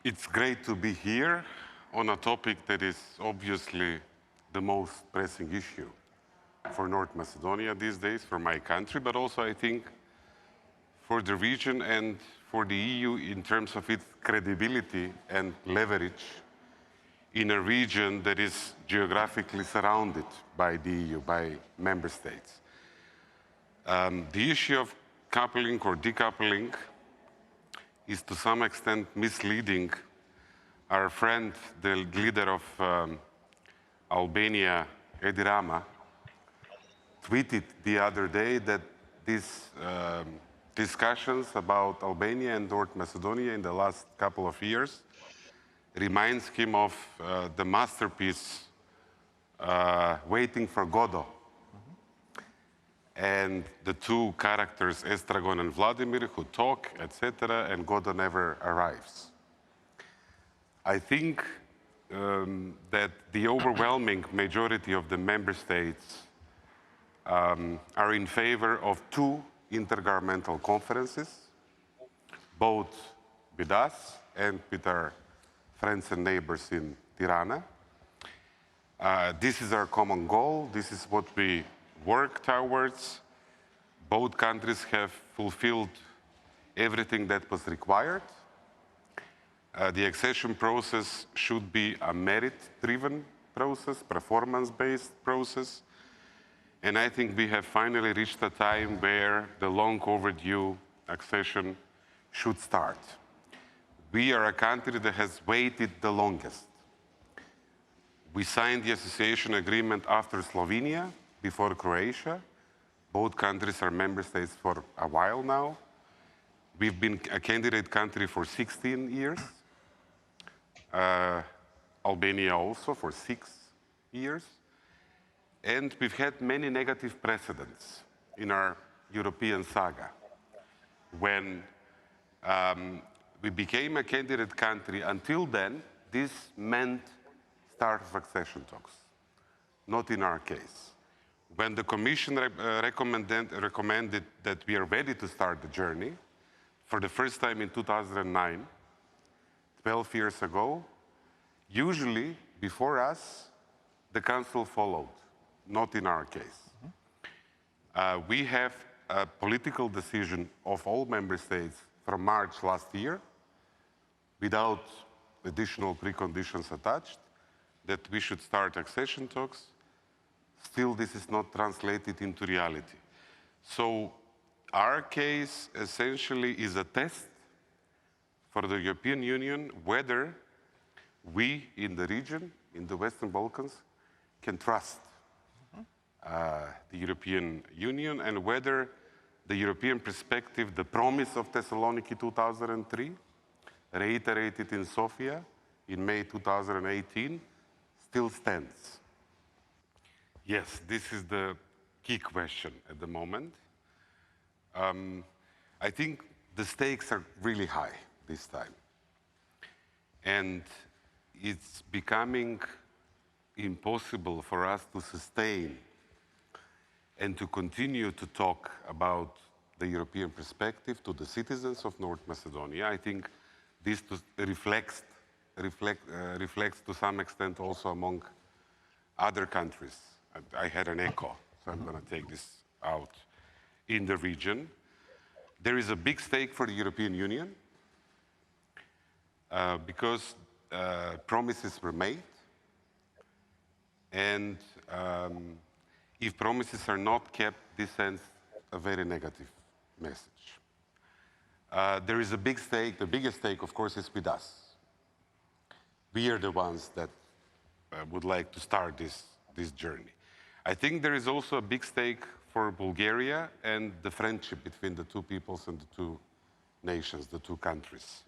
It's great to be here on a topic that is obviously the most pressing issue for North Macedonia these days, for my country, but also I think for the region and for the EU in terms of its credibility and leverage in a region that is geographically surrounded by the EU, by member states. The issue of coupling or decoupling is to some extent misleading. Our friend, the leader of Albania, Edi Rama, tweeted the other day that these discussions about Albania and North Macedonia in the last couple of years reminds him of the masterpiece Waiting for Godot. And the two characters, Estragon and Vladimir, who talk, etc., and Godot never arrives. I think that the overwhelming majority of the member states are in favor of two intergovernmental conferences, both with us and with our friends and neighbors in Tirana. This is our common goal. This is what we work towards. Both countries have fulfilled everything that was required. The accession process should be a merit-driven process, performance-based process. And I think we have finally reached a time where the long overdue accession should start. We are a country that has waited the longest. We signed the association agreement after Slovenia, before Croatia. Both countries are member states for a while now. We've been a candidate country for 16 years. Albania also for 6 years. And we've had many negative precedents in our European saga. When we became a candidate country, until then, this meant start of accession talks. Not in our case. When the Commission recommended that we are ready to start the journey, for the first time in 2009, 12 years ago, usually before us, the Council followed, not in our case. We have a political decision of all member states from March last year, without additional preconditions attached, that we should start accession talks. Still, this is not translated into reality. So our case essentially is a test for the European Union whether we in the region, in the Western Balkans, can trust the European Union, and whether the European perspective, the promise of Thessaloniki 2003, reiterated in Sofia in May 2018, still stands. Yes, this is the key question at the moment. I think the stakes are really high this time. And it's becoming impossible for us to sustain and to continue to talk about the European perspective to the citizens of North Macedonia. I think this reflects to some extent also among other countries. I had an echo, so I'm going to take this out in the region. There is a big stake for the European Union because promises were made, and if promises are not kept, this sends a very negative message. There is a big stake. The biggest stake, of course, is with us. We are the ones that would like to start this journey. I think there is also a big stake for Bulgaria and the friendship between the two peoples and the two nations, the two countries.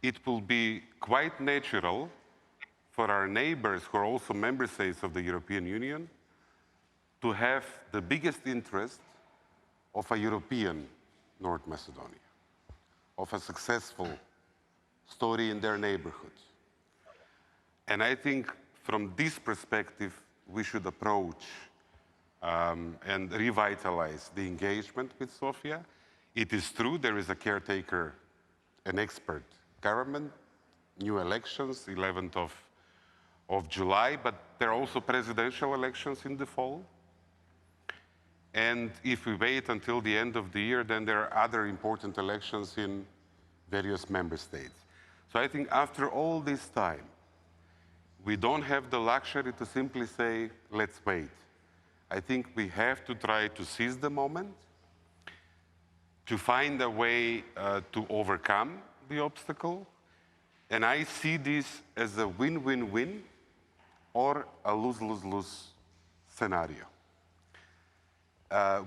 It will be quite natural for our neighbors, who are also member states of the European Union, to have the biggest interest of a European North Macedonia, of a successful story in their neighborhood. And I think from this perspective, we should approach and revitalize the engagement with Sofia. It is true there is a caretaker an expert government, new elections, 11th of July, but there are also presidential elections in the fall. And if we wait until the end of the year, then there are other important elections in various member states. So I think after all this time, we don't have the luxury to simply say, let's wait. I think we have to try to seize the moment, to find a way to overcome the obstacle. And I see this as a win-win-win or a lose-lose-lose scenario.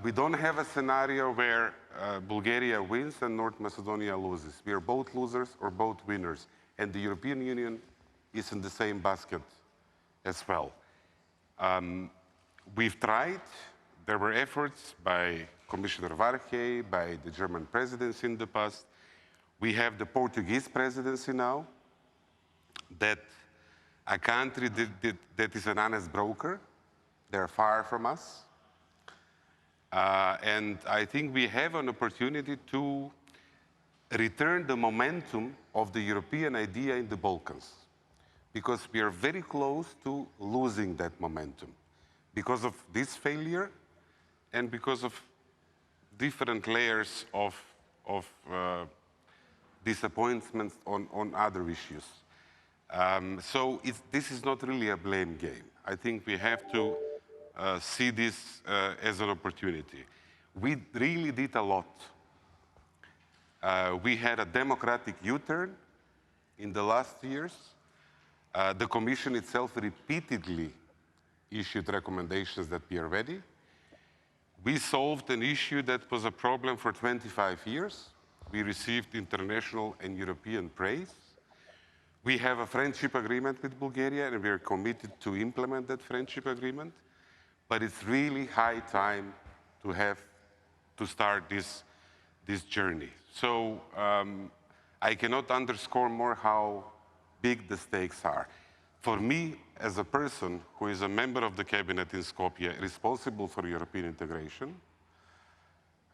We don't have a scenario where Bulgaria wins and North Macedonia loses. We are both losers or both winners. And the European Union is in the same basket as well. We've tried. There were efforts by Commissioner Várhelyi, by the German presidency in the past. We have the Portuguese presidency now, that a country that is an honest broker. They're far from us. And I think we have an opportunity to return the momentum of the European idea in the Balkans, because we are very close to losing that momentum because of this failure and because of different layers of disappointments on other issues. So this is not really a blame game. I think we have to see this as an opportunity. We really did a lot. We had a democratic U-turn in the last years. The Commission itself repeatedly issued recommendations that we are ready. We solved an issue that was a problem for 25 years. We received international and European praise. We have a friendship agreement with Bulgaria, and we are committed to implement that friendship agreement. But it's really high time to start this journey. So I cannot underscore more how big the stakes are. For me, as a person who is a member of the cabinet in Skopje, responsible for European integration,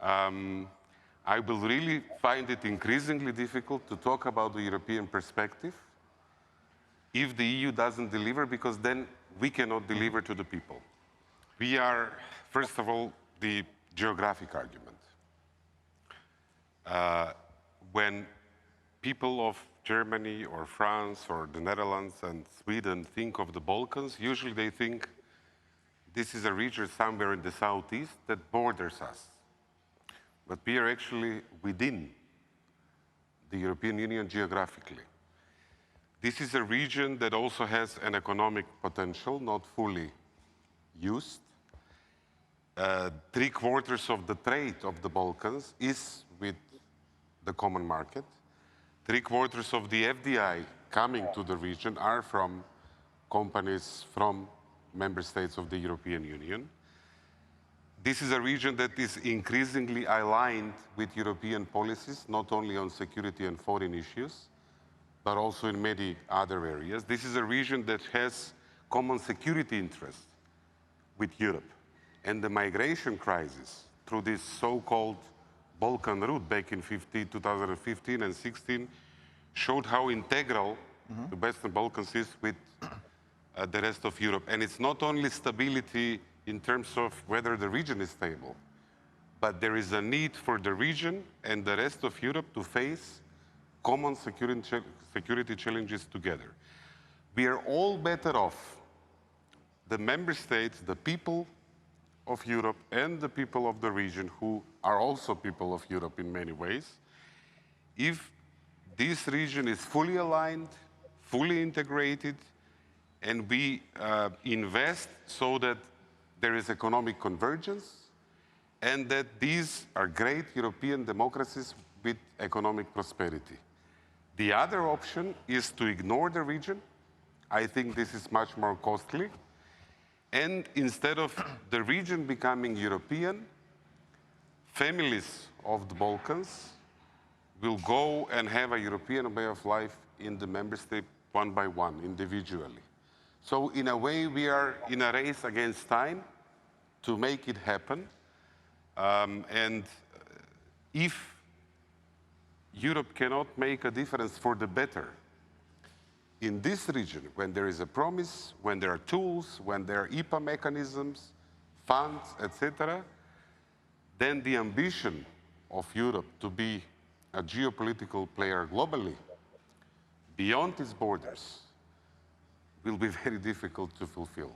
I will really find it increasingly difficult to talk about the European perspective if the EU doesn't deliver, because then we cannot deliver to the people. We are, first of all, the geographic argument. When people of Germany or France or the Netherlands and Sweden think of the Balkans, usually they think this is a region somewhere in the southeast that borders us. But we are actually within the European Union geographically. This is a region that also has an economic potential, not fully used. 3/4 of the trade of the Balkans is with the common market. 3/4 of the FDI coming to the region are from companies from member states of the European Union. This is a region that is increasingly aligned with European policies, not only on security and foreign issues, but also in many other areas. This is a region that has common security interests with Europe. And the migration crisis through this so-called Balkan route back in 2015 and 16 showed how integral the Western Balkans is with the rest of Europe. And it's not only stability in terms of whether the region is stable, but there is a need for the region and the rest of Europe to face common security challenges together. We are all better off, the member states, the people of Europe and the people of the region, who are also people of Europe in many ways, if this region is fully aligned, fully integrated, and we invest so that there is economic convergence, and that these are great European democracies with economic prosperity. The other option is to ignore the region. I think this is much more costly. And instead of the region becoming European, families of the Balkans will go and have a European way of life in the member state one by one, individually. So in a way, we are in a race against time to make it happen. And if Europe cannot make a difference for the better. In this region, when there is a promise, when there are tools, when there are EPA mechanisms, funds, etc., then the ambition of Europe to be a geopolitical player globally, beyond its borders, will be very difficult to fulfill.